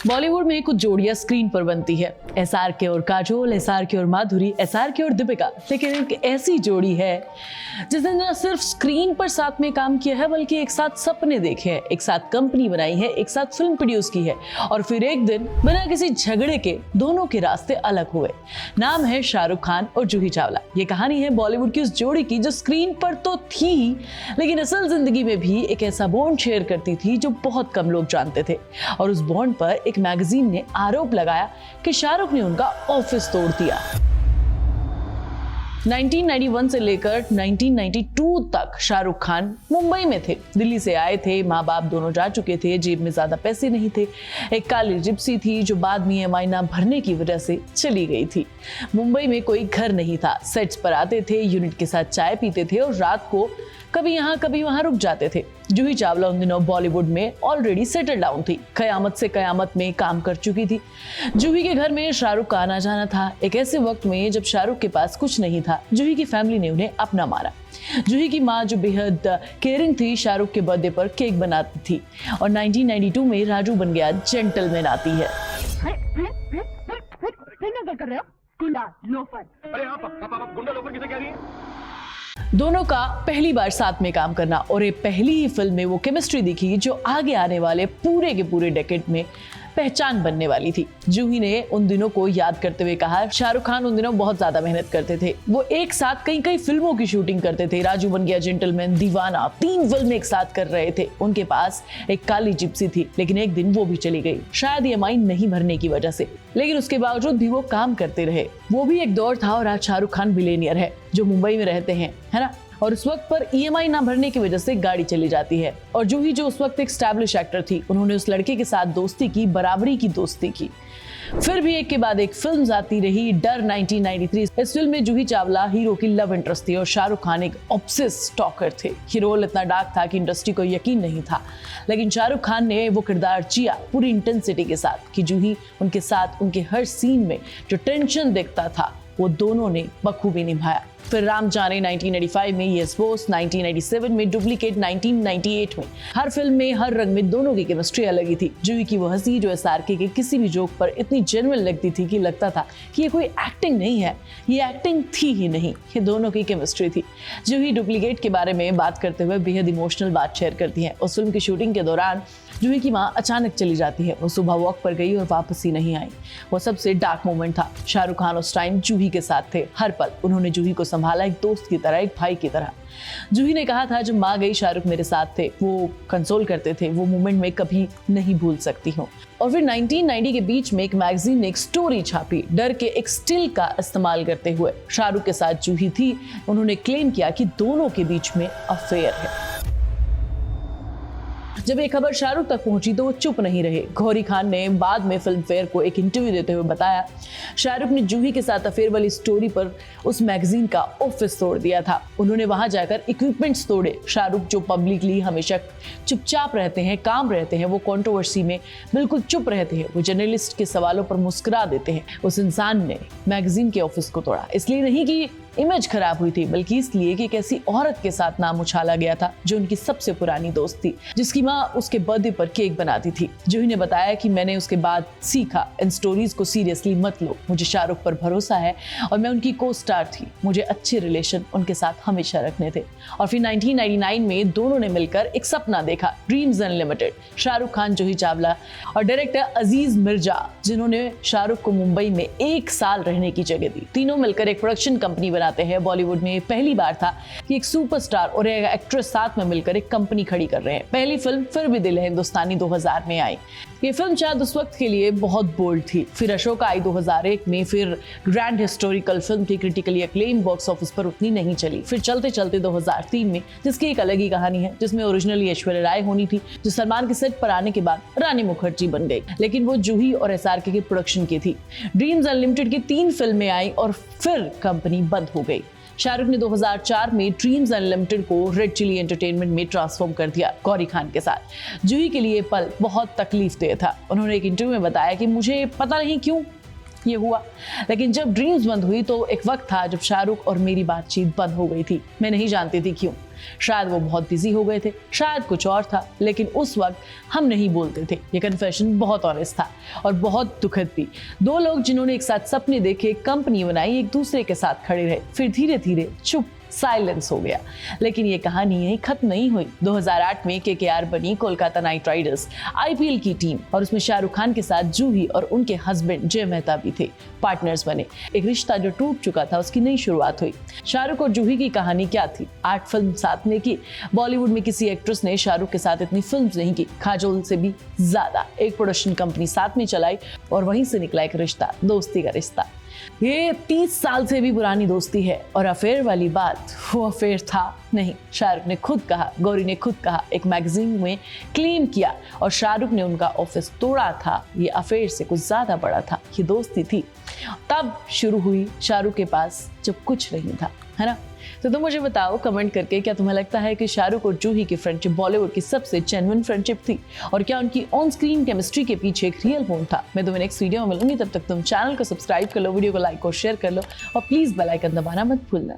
बॉलीवुड में कुछ जोड़ियां स्क्रीन पर बनती है, SRK और काजोल, SRK और माधुरी, SRK और दीपिका। लेकिन एक ऐसी जोड़ी है जिसने न सिर्फ स्क्रीन पर साथ में काम किया है बल्कि एक साथ सपने देखे हैं, एक साथ कंपनी बनाई है, एक साथ फिल्म प्रोड्यूस की है और फिर एक दिन बिना किसी झगड़े के दोनों के रास्ते अलग हुए। नाम है शाहरुख खान और जूही चावला। ये कहानी है बॉलीवुड की उस जोड़ी की जो स्क्रीन पर तो थी ही लेकिन असल जिंदगी में भी एक ऐसा बॉन्ड शेयर करती थी जो बहुत कम लोग जानते थे। और उस बॉन्ड पर एक मैगजीन ने आरोप लगाया कि शाहरुख ने उनका ऑफिस तोड़ दिया। 1991 से लेकर 1992 तक शाहरुख खान मुंबई में थे। दिल्ली से आए थे, माँ बाप दोनों जा चुके थे, जेब में ज्यादा पैसे नहीं थे। एक काली जिप्सी थी जो बाद में EMI ना भरने की वजह से चली गई थी। मुंबई में कोई घर नहीं था, सेट्स पर आते थे, यूनिट के साथ चाय पीते थे और रात को कभी यहाँ कभी वहां रुक जाते थे। जूही चावला उन दिनों बॉलीवुड में ऑलरेडी सेटल डाउन थी, कयामत से कयामत में काम कर चुकी थी। जूही के घर में शाहरुख का आना जाना था। एक ऐसे वक्त में जब शाहरुख के पास कुछ नहीं था, जूही की फैमिली ने उन्हें अपना माना। जूही की माँ जो बेहद केयरिंग थी, शाहरुख के बर्थडे पर केक बनाती थी और 1992 में राजू बन गया जेंटलमैन आती है। कर रहे हो? गुंडा लोफर। अरे आप गुंडा लोफर किसे कह रही हैं? दोनों का पहली बार साथ में काम करना और ये पहली ही फिल्म में वो केमिस्ट्री दिखी जो आगे आने वाले पूरे के पूरे डेकेड में पहचान बनने वाली थी। जूही ने उन दिनों को याद करते हुए कहा, शाहरुख खान उन दिनों बहुत ज्यादा मेहनत करते थे। वो एक साथ कई कई फिल्मों की शूटिंग करते थे। राजू बन गया जेंटलमैन, दीवाना, 3 फिल्में एक साथ कर रहे थे। उनके पास एक काली जिप्सी थी लेकिन एक दिन वो भी चली गई, शायद EMI नहीं भरने की वजह से। लेकिन उसके बावजूद भी वो काम करते रहे। वो भी एक दौर था और आज शाहरुख खान बिलियनियर है जो मुंबई में रहते हैं, है ना। और उस वक्त पर EMI ना भरने की वजह से गाड़ी चली जाती है और जूही जो उस वक्त एक एस्टैब्लिश एक्टर थी, उन्होंने उस लड़के के साथ दोस्ती की, बराबरी की दोस्ती की। फिर भी एक के बाद एक फिल्म आती रही। डर 1993। इस फिल्म में जूही चावला हीरो की लव इंटरेस्ट थी और शाहरुख खान एक ऑब्सेस स्टॉकर थे। ये रोल इतना डार्क था कि इंडस्ट्री को यकीन नहीं था, लेकिन शाहरुख खान ने वो किरदार जिया पूरी इंटेंसिटी के साथ कि जूही उनके साथ उनके हर सीन में जो टेंशन दिखता था वो दोनों ने बखूबी निभाया। फिर राम जाने 1985 में, यस बॉस 1987 में, डुप्लीकेट 1998 में। हर फिल्म में हर रंग में दोनों की केमिस्ट्री अलग ही थी। जूही की वो हंसी जो SRK के किसी भी जोक पर इतनी जेन्युइन लगती थी कि लगता था कि ये कोई एक्टिंग नहीं है, ये एक्टिंग थी ही नहीं, ये दोनों की केमिस्ट्री थी। जूही डुप्लीकेट के बारे में बात करते हुए बेहद इमोशनल बात शेयर करती हैं। उस फिल्म की शूटिंग के दौरान जूही की माँ अचानक चली जाती है। वो सुबह वॉक पर गई और वापस ही नहीं आई। वो सबसे डार्क मोमेंट था। शाहरुख खान उस टाइम जूही के साथ थे। हर पल उन्होंने जूही को संभाला, एक दोस्त की तरह, एक भाई की तरह। जूही ने कहा था, जब माँ गई शाहरुख मेरे साथ थे, वो कंसोल करते थे, वो मोमेंट में कभी नहीं भूल सकती हूँ। और फिर 1990 के बीच में एक मैगजीन ने एक स्टोरी छापी, डर के एक स्टिल का इस्तेमाल करते हुए। शाहरुख के साथ जूही थी, उन्होंने क्लेम किया कि दोनों के बीच में अफेयर है। जब ये खबर शाहरुख तक पहुंची तो वो चुप नहीं रहे। गौरी खान ने बाद में फिल्म फेयर को एक इंटरव्यू देते हुए बताया, शाहरुख ने जूही के साथ अफेयर वाली स्टोरी पर उस मैगजीन का ऑफिस तोड़ दिया था। उन्होंने वहां जाकर इक्विपमेंट्स तोड़े। शाहरुख जो पब्लिकली हमेशा चुपचाप रहते हैं, काम रहते हैं, वो कंट्रोवर्सी में बिल्कुल चुप रहते हैं, वो जर्नलिस्ट के सवालों पर मुस्कुरा देते हैं। उस इंसान ने मैगजीन के ऑफिस को तोड़ा, इसलिए नहीं कि इमेज खराब हुई थी बल्कि इसलिए कि एक ऐसी औरत के साथ नाम उछाला गया था जो उनकी सबसे पुरानी दोस्त थी, जिसकी माँ उसके बर्थडे पर केक बनाती थी। जूही ने बताया कि मैंने उसके बाद सीखा, इन स्टोरीज को सीरियसली मत लो। मुझे शाहरुख पर भरोसा है और मैं उनकी को स्टार थी। मुझे अच्छे रिलेशन उनके साथ हमेशा रखने थे। और फिर 1999 में दोनों ने मिलकर एक सपना देखा, ड्रीम्स अनलिमिटेड। शाहरुख खान, जूही चावला और डायरेक्टर अजीज मिर्जा, जिन्होंने शाहरुख को मुंबई में 1 साल रहने की जगह दी। तीनों मिलकर एक प्रोडक्शन कंपनी बनाते हैं। बॉलीवुड में पहली बार था कि एक सुपरस्टार और एक एक्ट्रेस साथ में मिलकर एक कंपनी खड़ी कर रहे हैं। पहली फिल्म फिर भी दिल है हिंदुस्तानी 2000 में आई। ये फिल्म शायद उस वक्त के लिए बहुत बोल्ड थी। फिर अशोका आई 2001 में, फिर ग्रैंड हिस्टोरिकल फिल्म थी, क्रिटिकली अक्लेम, बॉक्स ऑफिस पर उतनी नहीं चली। फिर चलते चलते 2003 में, जिसकी एक अलग ही कहानी है, जिसमें ओरिजिनली ऐश्वर्या राय होनी थी, जो सलमान के सेट पर आने के बाद रानी मुखर्जी बन गई, लेकिन वो जूही और SRK के प्रोडक्शन की थी। ड्रीम्स अनलिमिटेड की 3 फिल्में आई और फिर कंपनी बंद हो गई। शाहरुख ने 2004 में ड्रीम्स अनलिमिटेड को रेड चिली एंटरटेनमेंट में ट्रांसफॉर्म कर दिया गौरी खान के साथ। जूही के लिए पल बहुत तकलीफ देह था। उन्होंने एक इंटरव्यू में बताया कि मुझे पता नहीं क्यों ये हुआ। लेकिन जब ड्रीम्स बंद हुई तो एक वक्त था जब शाहरुख और मेरी बातचीत बंद हो गई थी। मैं नहीं जानती थी क्यों। शायद वो बहुत बिजी हो गए थे, शायद कुछ और था, लेकिन उस वक्त हम नहीं बोलते थे। ये कन्फेशन बहुत ऑनेस्ट था और बहुत दुखद भी। दो लोग जिन्होंने एक साथ सपने देखे, कंपनी बनाई, एक दूसरे के साथ खड़े रहे, फिर धीरे धीरे चुप, साइलेंस हो गया। लेकिन ये कहानी यही खत्म नहीं हुई। 2008 में केकेआर बनी कोलकाता नाइट राइडर्स, आईपीएल की टीम, और उसमें शाहरुख खान के साथ जूही और उनके हस्बैंड जय मेहता भी थे। पार्टनर्स बने। एक रिश्ता जो टूट चुका था उसकी नई शुरुआत हुई। शाहरुख और जूही की कहानी क्या थी? 8 फिल्म साथ में की। बॉलीवुड में किसी एक्ट्रेस ने शाहरुख के साथ इतनी फिल्म नहीं की, काजोल से भी ज्यादा। एक प्रोडक्शन कंपनी साथ में चलाई और वहीं से निकला एक रिश्ता, दोस्ती का रिश्ता। ये 30 साल से भी पुरानी दोस्ती है। और अफेयर वाली बात, वो अफेयर था नहीं। शाहरुख ने खुद कहा, गौरी ने खुद कहा, एक मैगजीन में क्लेम किया, और शाहरुख ने उनका ऑफिस तोड़ा था। ये अफेयर से कुछ ज्यादा बड़ा था, ये दोस्ती थी। तब शुरू हुई शाहरुख के पास जब कुछ नहीं था, है ना? तो तुम मुझे बताओ कमेंट करके, क्या तुम्हें लगता है कि शाहरुख और जूही की फ्रेंडशिप बॉलीवुड की सबसे जेन्युइन फ्रेंडशिप थी? और क्या उनकी ऑन स्क्रीन केमिस्ट्री के पीछे एक रियल बॉन्ड था? मैं तुम्हें नेक्स्ट वीडियो में मिलूंगी। तब तक तुम चैनल को सब्सक्राइब कर लो, वीडियो को लाइक और शेयर कर लो, और प्लीज बेल आइकन दबाना मत भूलना।